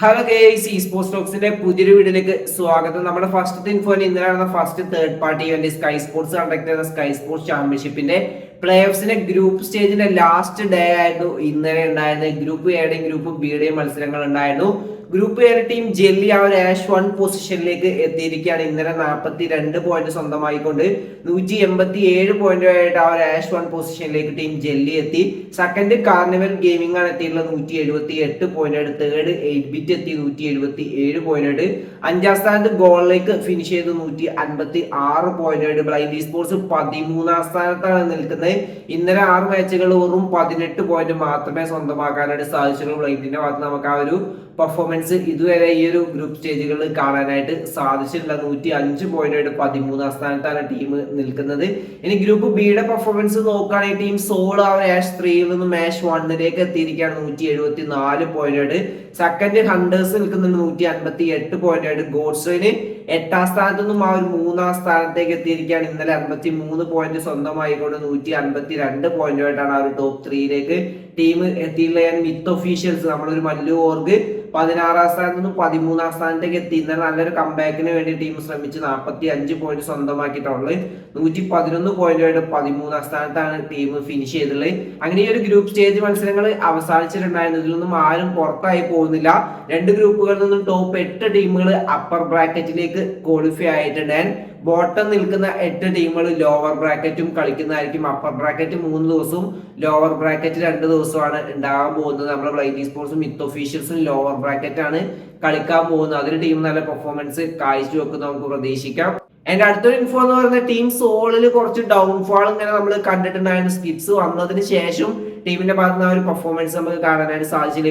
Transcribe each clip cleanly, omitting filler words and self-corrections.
Hello guys, ഈ sports ടോക്സിന്റെ പുതിയൊരു വീഡിയോയിലേക്ക് സ്വാഗതം. നമ്മുടെ ഫസ്റ്റ് ഇൻഫോന് ഇന്നലെ നടന്ന first third party event sky sports conduct ചെയ്ത സ്കൈ സ്പോർട്സ് ചാമ്പ്യൻഷിപ്പിന്റെ പ്ലേ ഓഫ്സിന്റെ ഗ്രൂപ്പ് സ്റ്റേജിന്റെ ലാസ്റ്റ് ഡേ ആയിരുന്നു ഇന്നലെ ഉണ്ടായിരുന്നത്. ഗ്രൂപ്പ് എയുടെയും ഗ്രൂപ്പ് ബിയുടെയും മത്സരങ്ങൾ ഉണ്ടായിരുന്നു. ഗ്രൂപ്പ് എ ടീം ജെല്ലി ആ ഒരു ആഷ് 1 പൊസിഷനിലേക്ക് എത്തിയിരിക്കുകയാണ്. ഇന്നലെ 42 പോയിന്റ് സ്വന്തമായിക്കൊണ്ട് 187 പോയിന്റുമായിട്ട് ആ ഒരു ആഷ് 1 പൊസിഷനിലേക്ക് ടീം ജെല്ലി എത്തി. സെക്കൻഡ് കാർണിവൽ ഗെയിമിംഗ് ആണ് എത്തിയിട്ടുള്ളത് 178 പോയിന്റ്. തേർഡ് 8 ബിറ്റ് എത്തി 177 പോയിന്റ്. അഞ്ചാം സ്ഥാനത്ത് ഗോളിലേക്ക് ഫിനിഷ് ചെയ്ത് 156 പോയിന്റ്. ബ്ലൈൻഡ് സ്പോർട്സ് 13ാം സ്ഥാനത്താണ് നിൽക്കുന്നത്. ഇന്നലെ 6 മാച്ചുകൾ വെറും 18 പോയിന്റ് മാത്രമേ സ്വന്തമാക്കാനായിട്ട് സാധിച്ചുള്ളൂ. ബ്ലൈൻഡിന്റെ ഭാഗത്ത് നമുക്ക് ആ ഒരു പെർഫോമൻസ് ഇതുവരെ ഈ ഒരു ഗ്രൂപ്പ് സ്റ്റേജുകളിൽ കാണാനായിട്ട് സാധിച്ചിട്ടില്ല. 105 പോയിന്റ് 13ാം സ്ഥാനത്താണ് ടീം നിൽക്കുന്നത്. ഇനി ഗ്രൂപ്പ് ബിയുടെ പെർഫോമൻസ് നോക്കുകയാണെങ്കിൽ ടീം സോൾ ആ ആഷ് 3ൽ നിന്നും ആഷ് 1ലേക്ക് എത്തിയിരിക്കുകയാണ് 174 പോയിന്റ്. സെക്കൻഡ് ഹണ്ടേഴ്സ് നിൽക്കുന്നുണ്ട് 158 പോയിന്റ്. ഗോഡ്സിന് 8ാം സ്ഥാനത്ത് നിന്നും ആ ഒരു 3ാം സ്ഥാനത്തേക്ക് എത്തിയിരിക്കുകയാണ്. ഇന്നലെ 53 പോയിന്റ് സ്വന്തമായിക്കൊണ്ട് 152 പോയിന്റുമായിട്ടാണ് ആ ഒരു ടോപ്പ് 3യിലേക്ക് ടീം എത്തിയിട്ടുള്ള മിത്ത് ഒഫീഷ്യൽസ് നമ്മളൊരു മല്ലു ഓർഗ് 16ാം സ്ഥാനത്ത് നിന്നും 13ാം സ്ഥാനത്തേക്ക് എത്തി. ഇന്നലെ നല്ലൊരു കംബാക്കിന് വേണ്ടി ടീം ശ്രമിച്ച് 45 പോയിന്റ് സ്വന്തമാക്കിയിട്ടുള്ളത്. 111 പോയിന്റുമായിട്ട് 13ാം സ്ഥാനത്താണ് ടീം ഫിനിഷ് ചെയ്തിട്ടുള്ളത്. അങ്ങനെ ഈ ഒരു ഗ്രൂപ്പ് സ്റ്റേജ് മത്സരങ്ങൾ അവസാനിച്ചിട്ടുണ്ടായിരുന്നു. ഇതിലൊന്നും ആരും പുറത്തായി പോകുന്നില്ല. രണ്ട് ഗ്രൂപ്പുകളിൽ നിന്നും ടോപ്പ് 8 ടീമുകൾ അപ്പർ ബ്രാക്കറ്റിലേക്ക് ക്വാളിഫൈ ആയിട്ടുണ്ട്. ബോട്ടം നിൽക്കുന്ന 8 ടീമുകൾ ലോവർ ബ്രാക്കറ്റും കളിക്കുന്നതായിരിക്കും. അപ്പർ ബ്രാക്കറ്റ് 3 ദിവസവും ലോവർ ബ്രാക്കറ്റ് 2 ദിവസമാണ് ഉണ്ടാകാൻ പോകുന്നത്. നമ്മുടെ ബ്ലൈൻഡ് സ്പോർട്സും മിത്ത് ഒഫീഷ്യൽസും ലോവർ ബ്രാക്കറ്റ് ആണ് കളിക്കാൻ പോകുന്നത്. അതിൽ ടീം നല്ല പെർഫോമൻസ് കാഴ്ചവെക്കും നമുക്ക് പ്രതീക്ഷിക്കാം. എന്റെ അടുത്തൊരു ഇൻഫോ എന്ന് പറയുന്നത് ടീം സോളിൽ കുറച്ച് ഡൗൺഫാൾ ഇങ്ങനെ നമ്മൾ കണ്ടിട്ടുണ്ടായിരുന്നു. സ്കിപ്സ് വന്നതിന് ശേഷം ടീമിന്റെ ഭാഗത്ത് നിന്ന് ഒരു പെർഫോമൻസ് നമുക്ക് കാണാനായിട്ട് സാധിച്ചില്ല.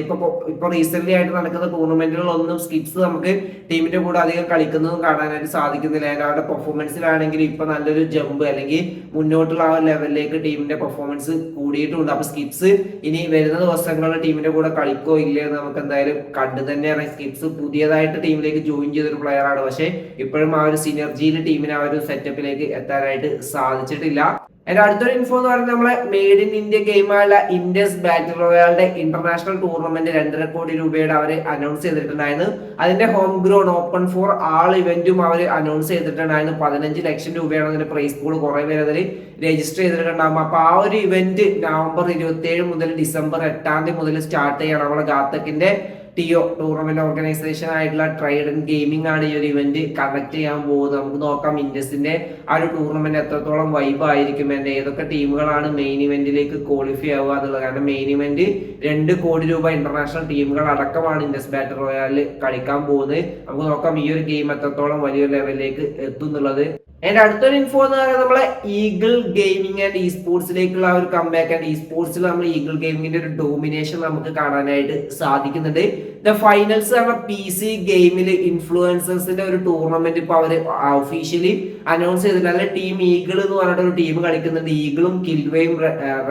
ഇപ്പൊ റീസെന്റ് ആയിട്ട് നടക്കുന്ന ടൂർണമെന്റുകളൊന്നും സ്കിപ്സ് നമുക്ക് ടീമിന്റെ കൂടെ അധികം കളിക്കുന്നതും കാണാനായിട്ട് സാധിക്കുന്നില്ല. അവരുടെ പെർഫോമൻസിലാണെങ്കിൽ ഇപ്പൊ നല്ലൊരു ജമ്പ് അല്ലെങ്കിൽ മുന്നോട്ടുള്ള ആ ലെവലിലേക്ക് ടീമിന്റെ പെർഫോമൻസ് കൂടിയിട്ടുണ്ട്. അപ്പൊ സ്കിപ്സ് ഇനി വരുന്ന ദിവസങ്ങളിൽ ടീമിന്റെ കൂടെ കളിക്കോ ഇല്ലേ എന്ന് നമുക്ക് എന്തായാലും കണ്ടു തന്നെയാണ്. സ്കിപ്സ് പുതിയതായിട്ട് ടീമിലേക്ക് ജോയിൻ ചെയ്തൊരു പ്ലെയർ ആണ്. പക്ഷെ ഇപ്പോഴും ആ ഒരു സിനർജിയിൽ ടീമിന് ആ ഒരു സെറ്റപ്പിലേക്ക് എത്താനായിട്ട് സാധിച്ചിട്ടില്ല. എന്റെ അടുത്തൊരു ഇൻഫോ എന്ന് പറയുന്നത് നമ്മളെ മെയ്ഡ് ഇൻ ഇന്ത്യ ഗെയിമായ ഇൻഡസ് ബാറ്റിൽ റോയലിന്റെ ഇന്റർനാഷണൽ ടൂർണമെന്റ് 2.5 കോടി രൂപയുടെ അവർ അനൗൺസ് ചെയ്തിട്ടുണ്ടായിരുന്നു. അതിന്റെ home ground open for all ഇവന്റും അവർ അനൗൺസ് ചെയ്തിട്ടുണ്ടായിരുന്നു. 15 ലക്ഷം രൂപയാണ് അതിന്റെ പ്രൈസ് പൂൾ. കുറെ പേര് അതിൽ രജിസ്റ്റർ ചെയ്തിട്ടുണ്ടാകും. അപ്പൊ ആ ഒരു ഇവന്റ് നവംബർ 27 മുതൽ ഡിസംബർ 8 മുതൽ സ്റ്റാർട്ട് ചെയ്യണം. നമ്മുടെ ഗാത്തക്കിന്റെ ടിഒ ടൂർണമെന്റ് ഓർഗനൈസേഷൻ ആയിട്ടുള്ള ട്രൈഡന്റ് ഗെയിമിംഗ് ആണ് ഈ ഒരു ഇവന്റ് കണ്ടക്ട് ചെയ്യാൻ പോകുന്നത്. നമുക്ക് നോക്കാം ഇൻഡസിന്റെ ആ ഒരു ടൂർണമെന്റ് എത്രത്തോളം വൈബ് ആയിരിക്കും, ഏതൊക്കെ ടീമുകളാണ് മെയിൻ ഇവന്റിലേക്ക് ക്വാളിഫൈ ആവുക എന്നുള്ളത്. കാരണം മെയിൻ ഇവന്റ് 2 കോടി രൂപ ഇന്റർനാഷണൽ ടീമുകൾ അടക്കമാണ് ഇൻഡസ് ബാറ്റിൽ റോയലിൽ കളിക്കാൻ പോകുന്നത്. നമുക്ക് നോക്കാം ഈ ഒരു ഗെയിം എത്രത്തോളം വലിയൊരു ലെവലിലേക്ക് എത്തും എന്നുള്ളത്. എന്റെ അടുത്തൊരു ഇൻഫോ എന്ന് പറയുന്നത് നമ്മളെ ഈഗിൾ ഗെയിമിംഗ് ആൻഡ് ഇ സ്പോർട്സിലേക്കുള്ള ഒരു കംബാക്ക് ആൻഡ് ഇ സ്പോർട്സിൽ നമ്മൾ ഈഗിൾ ഗെയിമിങ്ങിന്റെ ഒരു ഡോമിനേഷൻ നമുക്ക് കാണാനായിട്ട് സാധിക്കുന്നുണ്ട്. ദ ഫൈനൽസ് പറഞ്ഞ PC ഗെയിമിൽ ഇൻഫ്ലുവൻസേഴ്സിന്റെ ഒരു ടൂർണമെന്റ് ഇപ്പൊ അവര് ഒഫീഷ്യലി അനൗൺസ് ചെയ്തിട്ടുണ്ട്. അല്ലെ ടീം ഈഗിൾ എന്ന് പറഞ്ഞിട്ട് ഒരു ടീം കളിക്കുന്നുണ്ട്. ഈഗിളും കിൽവേയും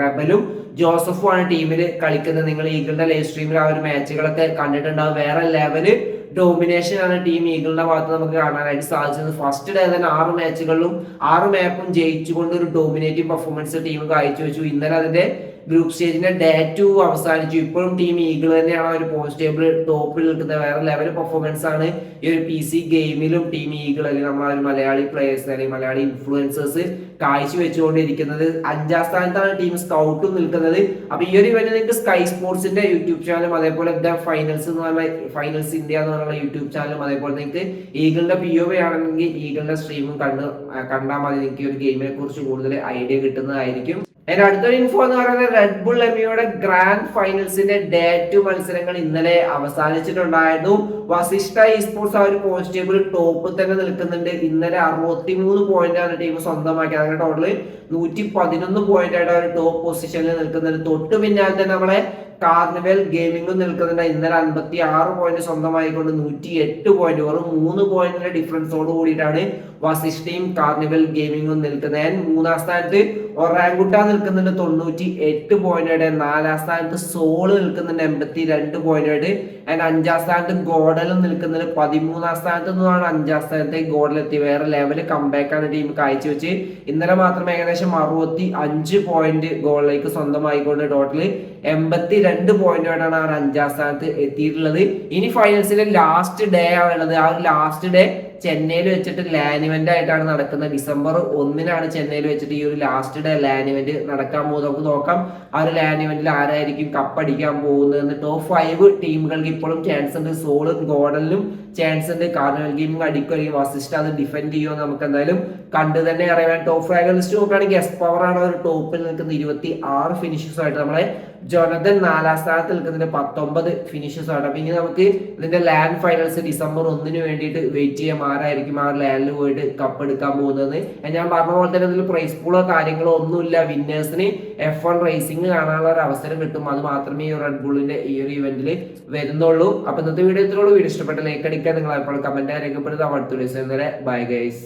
റെബലും ജോസഫും ആണ് ടീമിൽ കളിക്കുന്നത്. നിങ്ങൾ ഈഗിളിന്റെ ലൈവ് സ്ട്രീമിൽ ആ ഒരു മാച്ചുകളൊക്കെ കണ്ടിട്ടുണ്ടാവും. വേറെ ലെവല് ഡോമിനേഷൻ ആണ് ടീം ഈഗിളിന്റെ ഭാഗത്ത് നമുക്ക് കാണാനായിട്ട് സാധിച്ചത്. ഫസ്റ്റ് ഡേ തന്നെ 6 മാച്ചുകളിലും 6 മാപ്പും ജയിച്ചുകൊണ്ട് ഒരു ഡോമിനേറ്റീവ് പെർഫോമൻസ് ടീം കാഴ്ചവെച്ചു. ഇന്നലെ അതിന്റെ ഗ്രൂപ്പ് സ്റ്റേജിന്റെ ഡേ 2 അവസാനിച്ചു. ഇപ്പോഴും ടീം ഈഗിൾ തന്നെയാണ് ഒരു പോയിന്റ് ടേബിൾ ടോപ്പിൽ നിൽക്കുന്നത്. വേറെ ലെവൽ പെർഫോമൻസ് ആണ് ഈ ഒരു PC ഗെയിമിലും ടീം ഈഗിൾ അല്ലെങ്കിൽ നമ്മളെ മലയാളി പ്ലേയേഴ്സ് അല്ലെങ്കിൽ മലയാളി ഇൻഫ്ലുവൻസേഴ്സ് കാഴ്ചവെച്ചുകൊണ്ടിരിക്കുന്നത്. 5ാം സ്ഥാനത്താണ് ടീം സ്കൗട്ടും നിൽക്കുന്നത്. അപ്പൊ ഈ ഒരു ഇവന്റ് നിങ്ങൾക്ക് സ്കൈ സ്പോർട്സിന്റെ യൂട്യൂബ് ചാനലും അതേപോലെ ഫൈനൽസ് എന്ന് പറഞ്ഞ ഫൈനൽസ് ഇന്ത്യ എന്ന് പറഞ്ഞ യൂട്യൂബ് ചാനലും അതേപോലെ നിങ്ങൾക്ക് ഈഗിളിന്റെ POV ആണെങ്കിൽ ഈഗിളിന്റെ സ്ട്രീമും കണ്ടാൽ മതി. നിങ്ങൾക്ക് ഈ ഒരു ഗെയിമിനെ കുറിച്ച് കൂടുതൽ ഐഡിയ കിട്ടുന്നതായിരിക്കും. അതിന്റെ അടുത്തൊരു ഇൻഫോ എന്ന് പറയുന്നത് റെഡ് ബുൾ എമിയുടെ ഗ്രാൻഡ് ഫൈനൽസിന്റെ ഡേ 2 മത്സരങ്ങൾ ഇന്നലെ അവസാനിച്ചിട്ടുണ്ടായിരുന്നു. വസിഷ്ഠ ഇ സ്പോർട്സ് ആ ഒരു പോയിന്റ് ടേബിൾ ടോപ്പിൽ തന്നെ നിൽക്കുന്നുണ്ട്. ഇന്നലെ 63 പോയിന്റാണ് ടീം സ്വന്തമാക്കിയത്. അങ്ങനെ ടോട്ടല് 111 പോയിന്റ് ആയിട്ട് അവർ ടോപ്പ് പൊസിഷനിൽ നിൽക്കുന്നുണ്ട്. തൊട്ട് പിന്നാലെ തന്നെ നമ്മളെ കാർണിവൽ ഗെയിമിംഗും നിൽക്കുന്നുണ്ട്. ഇന്നലെ 56 പോയിന്റ് സ്വന്തമായിക്കൊണ്ട് 108 പോയിന്റ്, വെറും 3 പോയിന്റിന്റെ ഡിഫറൻസോട് കൂടിയിട്ടാണ് വസിഷ്ഠയും കാർണിവൽ ഗെയിമിംഗും നിൽക്കുന്നത്. 3ാം സ്ഥാനത്ത് ഒറാങ്കുട്ട നിൽക്കുന്നുണ്ട് 98 പോയിന്റോടെ. 4ാം സ്ഥാനത്ത് സോള് നിൽക്കുന്നുണ്ട് 82 പോയിന്റോടെ. ആൻഡ് 5ാം സ്ഥാനത്ത് ഗോഡലും നിൽക്കുന്നുണ്ട്. 13ാം സ്ഥാനത്ത് നിന്നാണ് 5ാം സ്ഥാനത്തേക്ക് ഗോഡൽ എത്തി. വേറെ ലെവല് കംബാക്കാണ് ടീം കാഴ്ചവെച്ച്. ഇന്നലെ മാത്രം ഏകദേശം 65 പോയിന്റ് ഗോളിലേക്ക് സ്വന്തമായിക്കൊണ്ട് ടോട്ടല് 82 പോയിന്റോടാണ് ആ 5ാം സ്ഥാനത്ത് എത്തിയിട്ടുള്ളത്. ഇനി ഫൈനൽസിലെ ലാസ്റ്റ് ഡേ ആണുള്ളത്. ആ ഒരു ലാസ്റ്റ് ഡേ ചെന്നൈയിൽ വെച്ചിട്ട് ലാൻ ഇവന്റ് ആയിട്ടാണ് നടക്കുന്നത്. ഡിസംബർ 1-നാണ് ചെന്നൈയിൽ വെച്ചിട്ട് ഈ ഒരു ലാസ്റ്റ് ഡേ ലാൻ ഇവന്റ് നടക്കാൻ പോകുന്നത്. നമുക്ക് നോക്കാം ആ ഒരു ലാൻ ഇവന്റിൽ ആരായിരിക്കും കപ്പടിക്കാൻ പോകുന്നത്. ടോപ്പ് 5 ടീമുകൾക്ക് ഇപ്പോഴും ചാൻസ് ഉണ്ട്. സോളും ഗോഡലിനും ചാൻസ് ഉണ്ട്. കാർണിവൽ ഗെയിമിംഗ് അടിക്കും അല്ലെങ്കിൽ വസിഷ്ഠ അത് ഡിഫെൻഡ് ചെയ്യുമോ നമുക്ക് എന്തായാലും കണ്ടു തന്നെ അറിയാൻ. ടോപ്പ് ഫ്രാഗർ ലിസ്റ്റ് നോക്കുകയാണെങ്കിൽ എസ് പവർ ആണ് ഒരു ടോപ്പിൽ നിൽക്കുന്ന 26 ഫിനിഷസ് ആയിട്ട്. നമ്മളെ ജോനതൻ 4ാം സ്ഥാനത്ത് നിൽക്കുന്നതിന്റെ 19 ഫിനിഷസ് ആണ്. അപ്പൊ ഇനി നമുക്ക് ഇതിന്റെ ലാൻഡ് ഫൈനൽസ് ഡിസംബർ 1-ന് വേണ്ടിയിട്ട് വെയിറ്റ് ചെയ്യാം. ആരായിരിക്കും ആ ലാൻഡിൽ പോയിട്ട് കപ്പ് എടുക്കാൻ പോകുന്നത്. ഞാൻ പറഞ്ഞ പോലെ തന്നെ ഇതിൽ പ്രൈസ് പൂളോ കാര്യങ്ങളോ ഒന്നുമില്ല. വിന്നേഴ്സിന് F1 റേസിംഗ് കാണാനുള്ള ഒരു അവസരം കിട്ടും. അത് മാത്രമേ ഈ റെഡ് ബുള്ളിന്റെ ഈ ഒരു ഇവന്റിൽ വരുന്നുള്ളൂ. അപ്പൊ ഇന്നത്തെ വീഡിയോ ഇത്രയുള്ളൂ. വീഡിയോ ഇഷ്ടപ്പെട്ട ലൈക്ക് അടിക്കാൻ നിങ്ങൾ എപ്പോഴും കമന്റ് രേഖപ്പെടുത്താൻ. അടുത്ത ദിവസം ബൈ ഗൈസ്.